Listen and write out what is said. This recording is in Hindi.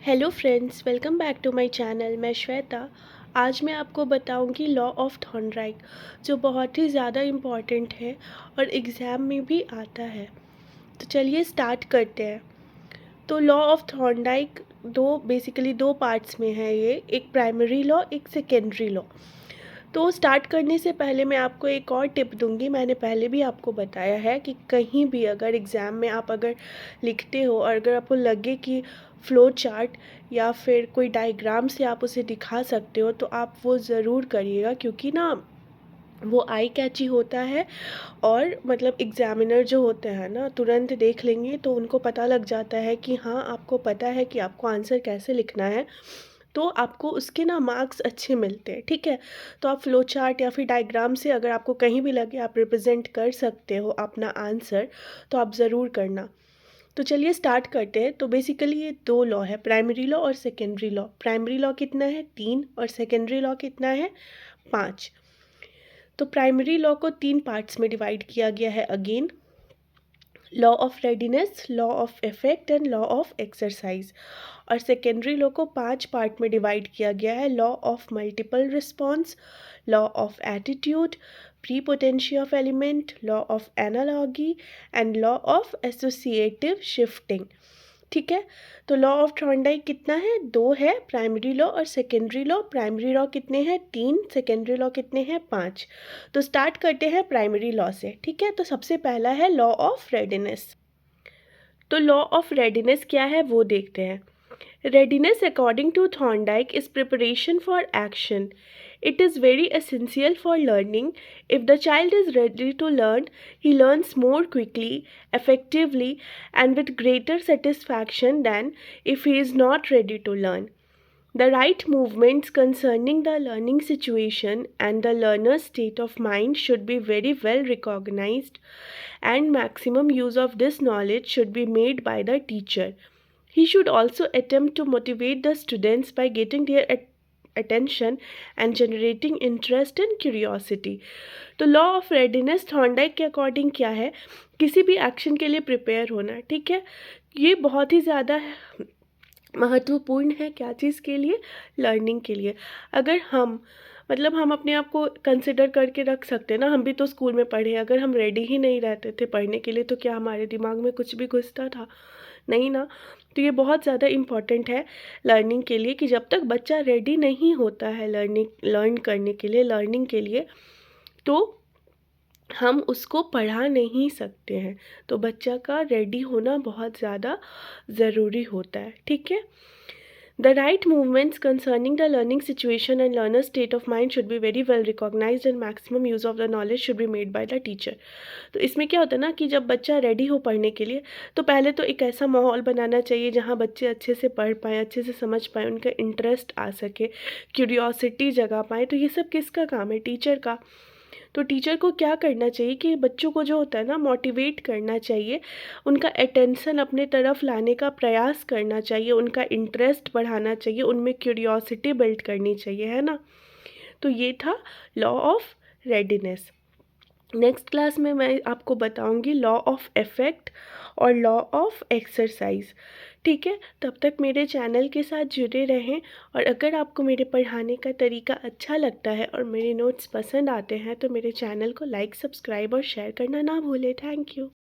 Hello friends, welcome back to my channel. मैं श्वेता। आज मैं आपको बताऊंगी लॉ ऑफ थॉर्नडाइक, जो बहुत ही ज़्यादा इम्पॉर्टेंट है और एग्ज़ाम में भी आता है। तो चलिए स्टार्ट करते हैं। तो लॉ ऑफ थॉर्नडाइक बेसिकली दो पार्ट्स में है ये, एक प्राइमरी लॉ, एक सेकेंडरी लॉ। तो स्टार्ट करने से पहले मैं आपको एक और टिप दूंगी। मैंने पहले भी आपको बताया है कि कहीं भी अगर एग्ज़ाम में आप अगर लिखते हो और अगर आपको लगे कि फ्लो चार्ट या फिर कोई डायग्राम से आप उसे दिखा सकते हो तो आप वो ज़रूर करिएगा, क्योंकि ना वो आई कैची होता है। और मतलब एग्ज़ामिनर जो होते हैं ना, तुरंत देख लेंगे तो उनको पता लग जाता है कि हाँ, आपको पता है कि आपको आंसर कैसे लिखना है, तो आपको उसके ना मार्क्स अच्छे मिलते हैं। ठीक है, तो आप फ्लो चार्ट या फिर डायग्राम से अगर आपको कहीं भी लगे आप रिप्रेजेंट कर सकते हो अपना आंसर, तो आप ज़रूर करना। तो चलिए स्टार्ट करते हैं। तो बेसिकली ये दो लॉ है, प्राइमरी लॉ और सेकेंडरी लॉ। प्राइमरी लॉ कितना है? 3। और सेकेंडरी लॉ कितना है? 5। तो प्राइमरी लॉ को 3 पार्ट्स में डिवाइड किया गया है again, law of readiness, law of effect and law of exercise. और सेकेंडरी लॉ को 5 पार्ट में डिवाइड किया गया है, law of multiple response, law of attitude, prepotency of element, law of analogy and law of associative shifting. ठीक है, तो लॉ ऑफ थॉर्नडाइक कितना है? 2 है, प्राइमरी लॉ और सेकेंडरी लॉ। प्राइमरी लॉ कितने हैं? 3। सेकेंडरी लॉ कितने हैं? 5। तो स्टार्ट करते हैं प्राइमरी लॉ से। ठीक है, तो सबसे पहला है लॉ ऑफ रेडीनेस। तो लॉ ऑफ रेडीनेस क्या है वो देखते हैं। Readiness, according to Thorndike, is preparation for action. It is very essential for learning. If the child is ready to learn, he learns more quickly, effectively, and with greater satisfaction than if he is not ready to learn. The right movements concerning the learning situation and the learner's state of mind should be very well recognized, and maximum use of this knowledge should be made by the teacher. He should also attempt to motivate the students by getting their attention and generating interest and curiosity. तो लॉ ऑफ रेडीनेस थॉर्नडाइक के अकॉर्डिंग क्या है? किसी भी एक्शन के लिए प्रिपेयर होना। ठीक है, ये बहुत ही ज़्यादा महत्वपूर्ण है। क्या चीज़ के लिए? लर्निंग के लिए। अगर हम अपने आप को कंसिडर करके रख सकते हैं ना, हम भी तो स्कूल में पढ़े। अगर हम रेडी ही नहीं रहते थे पढ़ने के लिए तो क्या हमारे दिमाग में कुछ भी घुसता था? नहीं ना। तो ये बहुत ज़्यादा इम्पॉर्टेंट है लर्निंग के लिए कि जब तक बच्चा रेडी नहीं होता है लर्न करने के लिए, लर्निंग के लिए, तो हम उसको पढ़ा नहीं सकते हैं। तो बच्चा का रेडी होना बहुत ज़्यादा ज़रूरी होता है। ठीक है, The right movements concerning the learning situation and learner's state of mind should be very well recognized and maximum use of the knowledge should be made by the teacher. तो इसमें क्या होता है ना कि जब बच्चा रेडी हो पढ़ने के लिए, तो पहले तो एक ऐसा माहौल बनाना चाहिए जहाँ बच्चे अच्छे से पढ़ पाएँ, अच्छे से समझ पाएँ, उनका इंटरेस्ट आ सके, क्यूरियोसिटी जगा पाएँ। तो ये सब किसका काम है? टीचर का। तो टीचर को क्या करना चाहिए कि बच्चों को जो होता है ना, मोटिवेट करना चाहिए, उनका अटेंशन अपने तरफ लाने का प्रयास करना चाहिए, उनका इंटरेस्ट बढ़ाना चाहिए, उनमें क्यूरियोसिटी बिल्ड करनी चाहिए, है ना। तो ये था law of readiness. Next class में मैं आपको बताऊंगी लॉ ऑफ इफेक्ट और लॉ ऑफ एक्सरसाइज। ठीक है, तब तक मेरे चैनल के साथ जुड़े रहें। और अगर आपको मेरे पढ़ाने का तरीका अच्छा लगता है और मेरे नोट्स पसंद आते हैं तो मेरे चैनल को लाइक, सब्सक्राइब और शेयर करना ना भूलें। Thank you.